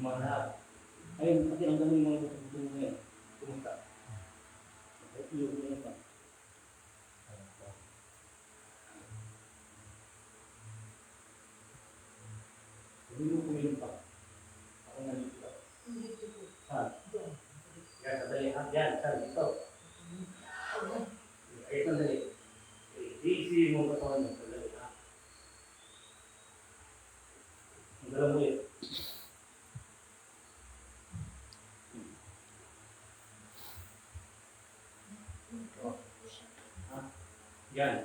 Lumalab. Ayun, pati ang dami mga buto-buto ngayon. Kumusta? Yung ano pa. Kumilim pa. Ako nalito. Ha? Yan, sadali. Yan, sadali. Ito. Ito, sadali. Easy mo katawan mo. Sadali, ha? Ang dalaw mo yun. Yan.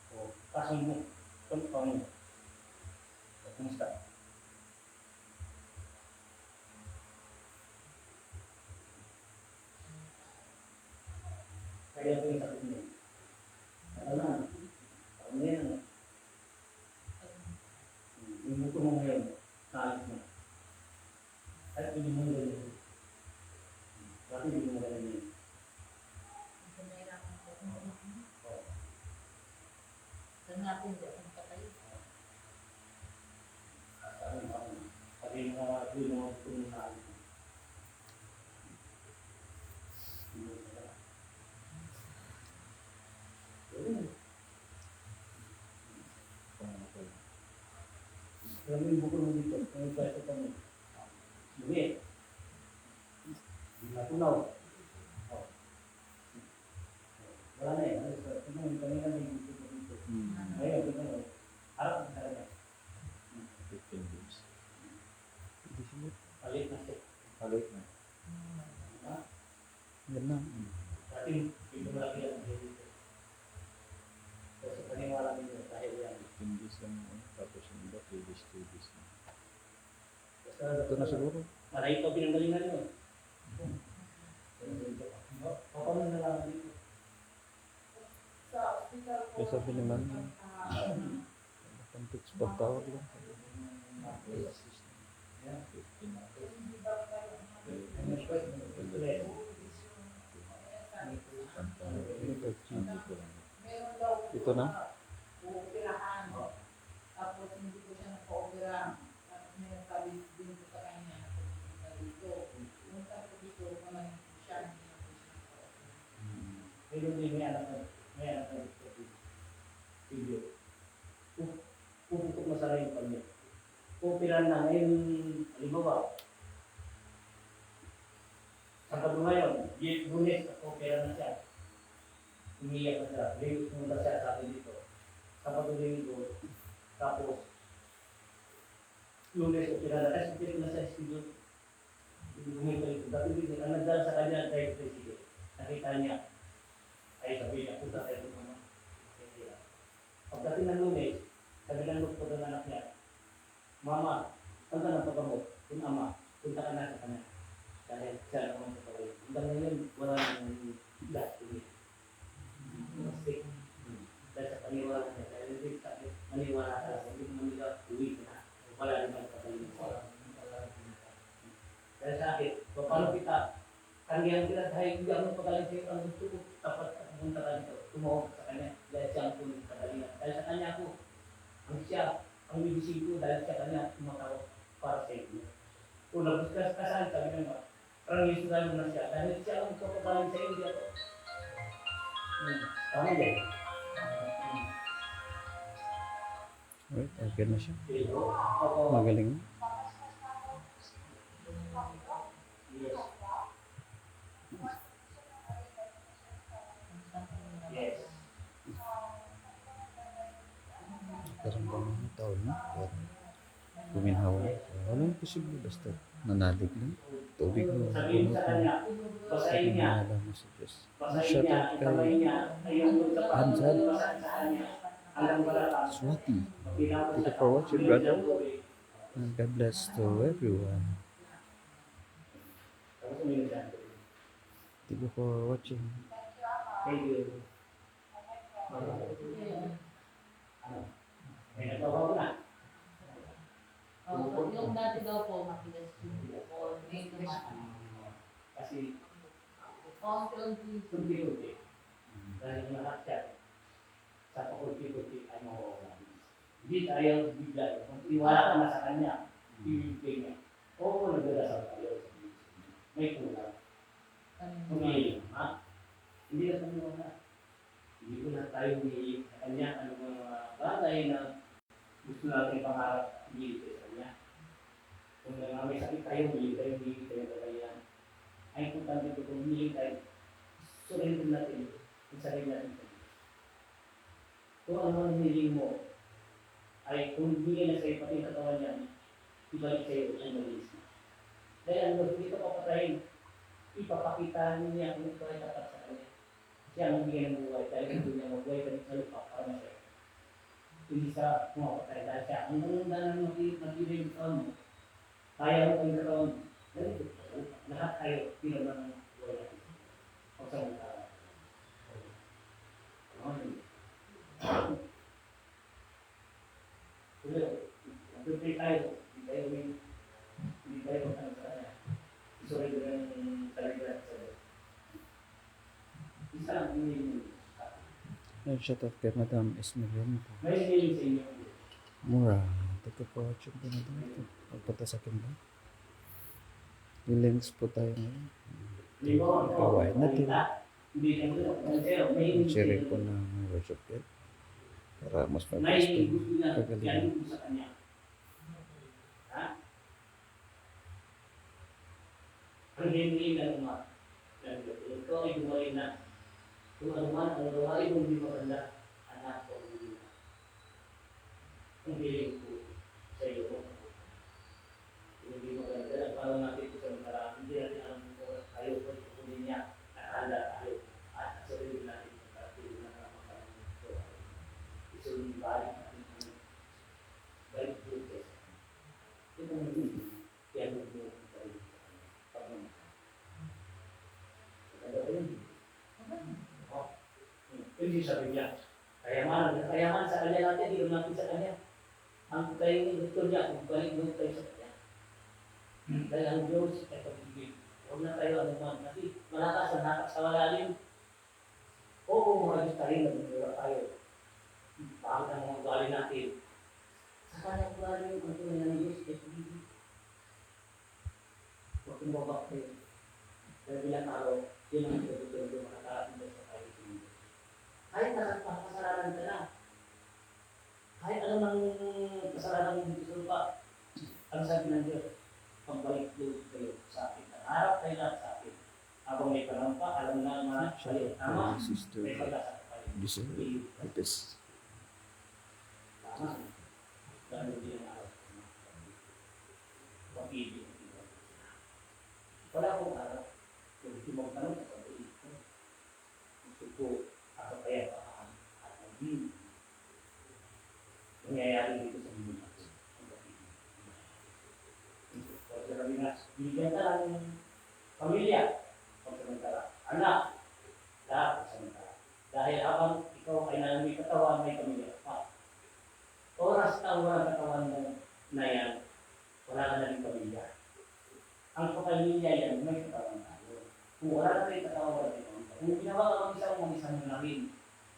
O, pasang mo. Ito mo. Kumusta? Kaya ko yung sakit mo. Ano na? Ano yan? Yung buto mo ngayon, naalis mo. At hindi mo ngayon. Bakit hindi mo ngayon yun? Natin di akong patay. Pati yung mga buto mo naalis mo. Kami yung buko mo dito, kami yung pwesto kami. Dumi. Natunaw. Wala na eh. Kami na yung buko dito. Ngayon, dito mo. Harap na talaga. 15 days. Palit na siya. Palit na. Ha? Yan na. Dati, dito malaki yan. Kasi paniwala nyo dahil yan. 15 days lang. Tapos yung iba, 3 days, 2 days na. Ito na siguro. Maray ito pinanggalingan nyo. Paano na lang dito? Kaya sabi naman, pang-fix pag-tawag lang. Ito na? Tapos hindi ko siya napa-opera. May nagkabit din ko sa kanya. Dito. Yung tapos dito, walang siya. Pero hindi may anak na dito. Video. Puputok masara yung pamilya. Pupiran na ngayon, halimbawa, Sabado ngayon, Lunes, pupiran na siya. Umiyak na siya. Pumunta siya sa akin dito. Sabado Linggo, tapos Lunes, pupiran na. Kasi pupiran na siya, studio. Bumibalik ko. Dati dito, ang nagdala sa kanya, kahit sige. Nakita niya. Ay, sabi niya, punta tayo ng mga. Pagdating ng Lunes, sabi ng doktor ng anak niya, Mama, saan ka ng pagkamot? Kung ama, punta ka na sa kanya. Dahil siya naman sa kawin. Hanggang ngayon, wala nang gas. Mistake. Dahil sa paniwala niya, dahil hindi sabi, maniwala ka, hindi mo nila uwi na. Wala rin ang pagkain. Dahil sa akin, paano kita, kanyang kita, dahil hindi ako pagkain sa'yo, ang gusto ko, tapat at pumunta ka dito, tumawag sa kanya, dahil siya ang tuloy sa kanya. Dahil sa kanya ako, ang bibisin ko, dahil sa kanya, tumatawag para sa iyo. Kung nag-discuss ka saan, sabi naman, parang isunan mo na siya, dahil siya ang kapagaling sa iyo, hindi ako. Tama yan. Alright, okay na siya. Oo. Magaling. Yes. Parang bang taon na. Parang guminhawa na. Walang posible basta nanalig lang. Tubig mo. Sabihin sa kanya, basahin niya, Sabi mo sa Diyos. basahin Shout niya, out itamay kay niya, ayun sa Hansan. basahin sa kanya. Alam ba lang, Swati. tinapos Thank you sa for watching, brother. Thank And God bless to everyone. Thank you for watching. you. May nagawa ko na. Yung dati daw po, makilas yung po, may tumatang. Kasi, Konti-konti. kunti-kunti. Dahil lahat siya, sa pakunti-kunti, ano, hindi tayo bigla. Kung iwala ka na sa kanya, ibibigay niya. Oo, nagdarasal tayo. May kulang. Kanina. Humihiling, ha? Hindi na kumuha. Hindi ko na tayo humihiling sa kanya. Ano mga bagay na gusto natin pangarap, hindi ko sa kanya. Kung may sakit tayo, humihiling tayo sa kanya. Ay, importante ito, kung humihiling tayo, surrender natin ang sarili natin sa Diyos. Kung ano ang humihiling mo, ay kung hindi na sa'yo pati katawan niya, ibalik sa'yo ang malis na. Dahil ang Diyos, hindi ka papatayin, ipapakita niya kung ito ay tapat sa kanya. Siya ang bigyan ng buhay, dahil hindi niya magbuhay sa lupa para na sa'yo. Hindi sa pumapatay, dahil siya, ang ganda ng matibay yung katawan mo, kaya mo kayong katawan mo, ganito sa lupa. Lahat tayo, pinag ng buhay natin. O sa mga tao. Nagpipray tayo, hindi tayo ano sa kanya. Isurrender ng talaga sa Diyos. Isa lang hinihiling mo. Shout out kay Madam Esmerian po. May hinihiling sa inyo. Mura. Teka po, check po natin ito. Pagpunta sa akin ba? Yung links po tayo ngayon. Hindi mo, Kawain natin. Hindi ka may Share po ng worship kit. Para mas may mabilis po gusto niya, kagalingan. yan mo sa kanya. Ha? Ang hinihiling na naman. Ito ay gumaling na. Kung ano man, ang gawain mong di maganda, anak ko, hindi na. Ang hiling ko sa iyo. Hindi maganda. Ang parang natin ito sa mga hindi natin alam kung ayaw ko, hindi niya, nakahanda tayo. At sabihin natin, pagkakilin na naman ito. Isunod balik natin ang balik po. Ito ang hindi. Yan ang mga tayo. Hindi sabi niya, kayaman sa kanya natin, hindi natin sa kanya. Ang kayo gusto niya, kung balik mo tayo sa kanya. Dahil ang Diyos ay pag-ibig. Huwag na tayo anuman. Kasi malakas na nakas sa malalim. Oo, mga Diyos tayo, nagmura tayo. Bakit ang mga ugali natin? Sa kanyang ugali yung pagtunay ng Diyos ay pag-ibig. Huwag tumabak tayo. Dahil bilang araw, yun ang ito yung makakarating sa tayo. Kahit nakapasaranan ka na, kahit alam ng kasalanan mo dito sa lupa, ang sabi ng Diyos, pagbalik doon kayo sa akin. Harap kayo lahat sa akin. Habang may panahon pa, alam na mga kayo tama, Sister may pag-asa pa kayo. Giselle Lopez. Tama. Dahil hindi ang araw. Pag-ibig. Wala akong araw. Kung hindi mo tanong, pag-ibig ko. Gusto ko, ako kaya pa at hindi. Nangyayari dito sa mundo natin. Pag sabi nga, bigyan ka lang pamilya, pagsamantala, anak, lahat pagsamantala. Dahil habang ikaw ay may katawan, may pamilya pa. Oras na walang katawan mo na yan, wala ka na rin pamilya. Ang pamilya yan, may katawan tayo. Kung wala ka rin katawan, wala rin pamilya. Kung ginawa ka mag-isang na rin,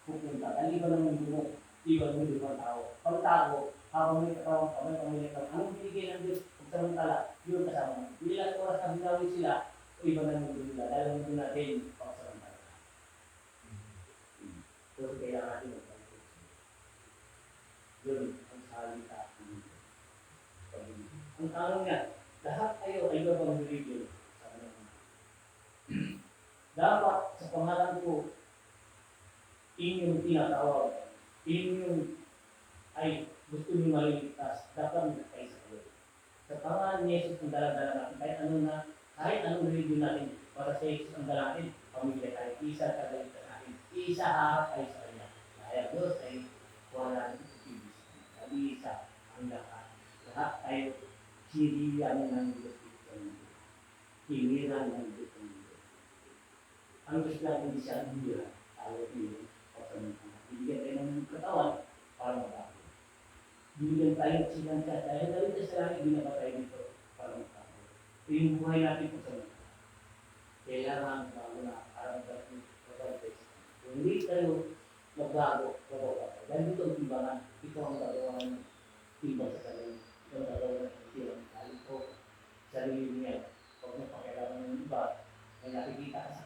pupunta, ang iba ng mundo mo, iba ng mundo ng tao. Pag tao, habang may katawan ka, may pamilya ka, anong binigay ng Diyos? Pagsamantala, yun kasama mo. Ilang oras na binawi sila, iba ng mundo nila. Dahil ang mundo natin, pagsamantala. So, kaya natin magpapit. Yun, ang salita. Ang tanong niya, lahat kayo ay babang religion. Dapat sa pangalan ko, inyong tinatawag, inyong ay gusto nyo maliligtas, dapat magkakay sa kayo. Sa pangalan ni Jesus ang dala-dala natin, kahit anong religion natin, para sa Jesus ang dala natin, pamilya tayo, isa kagalit natin, isa harap tayo sa kanya. Kaya Diyos ay wala ng ibig. Isa ang lahat. Lahat tayo, siriyan ng Diyos. Hiniran ng Diyos. Ang Diyos lang hindi siya hiniran. Tayo hiniran. Bibigyan tayo ng katawan para mabago. Bibigyan tayo ng sinansa. Dahil dahil sa langit, binapatay dito para mabago. Ito yung buhay natin po sa mga. Kailangan bago na parang mabago. Kung hindi tayo magbago, mabago. Dahil dito ang timbangan. Ito ang gagawa ng timbang sa kanila. Ito ang gagawa ng timbang.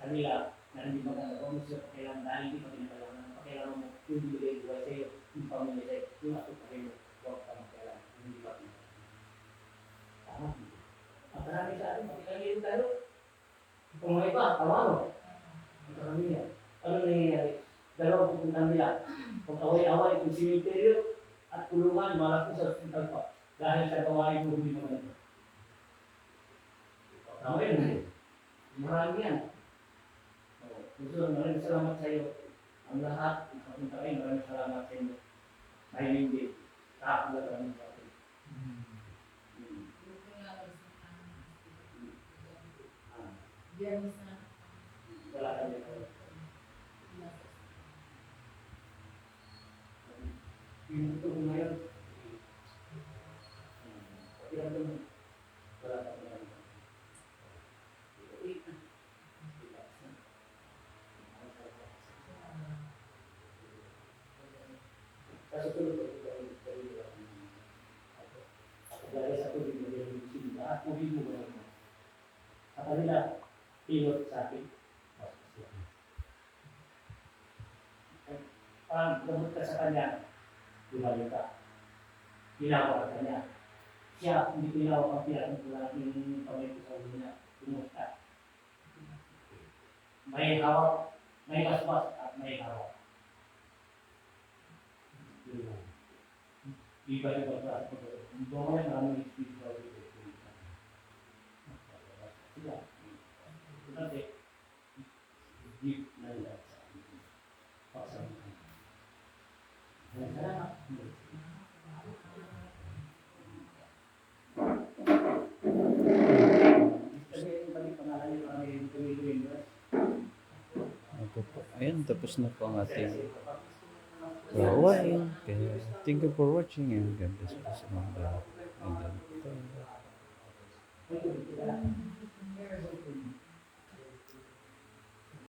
kanila na hindi maganda. Kung gusto mo kailangan dahil hindi pa kinakailangan. Pakailangan mo yung bibigay buhay sa'yo, yung pamilya sa'yo, yung ato pa rin mo. Huwag ka magkailangan. Hindi pa kinakailangan. Tama. Ang marami sa atin, pakikaliin tayo. Kung may iba, tawaro. Ang karamihan. Ano nangyayari? Dalawang pupuntang nila. Kung away-away, kung simenteryo at kulungan, malaki sa hospital pa. Dahil sa gawain mo, hindi mo ganito. Tama yun. Marami yan. Gusto, maraming salamat sa iyo. Ang lahat, ang papunta kayo, maraming salamat sa inyo. Dahil hindi, nakakala kami sa atin. Biyernes na. Wala kami ko. Yung ito ko ngayon, kaya ito, wala kami ngayon. Kasi tulog ko ito ako dahil sa tubig na din yung sila at tubig mo ba naman? Sa kanila, pinot sa akin. Pag gamot ka sa kanya, bumalik ka. Ginawa ka kanya. Siya, hindi ginawa ang pinakang yung pamay ko sa ulo niya. Bumusta. May hawak, may basbas at may hawak. Iba-iba sa atin. Doon namin spiritual dito. Sila. Kasi, deep na nila sa atin. Pagsamahan. Salamat. Ito po. Ayan, tapos na po ang ating gawain. Kaya, thank you for watching and God bless po sa mga lahat. And then, Thank you.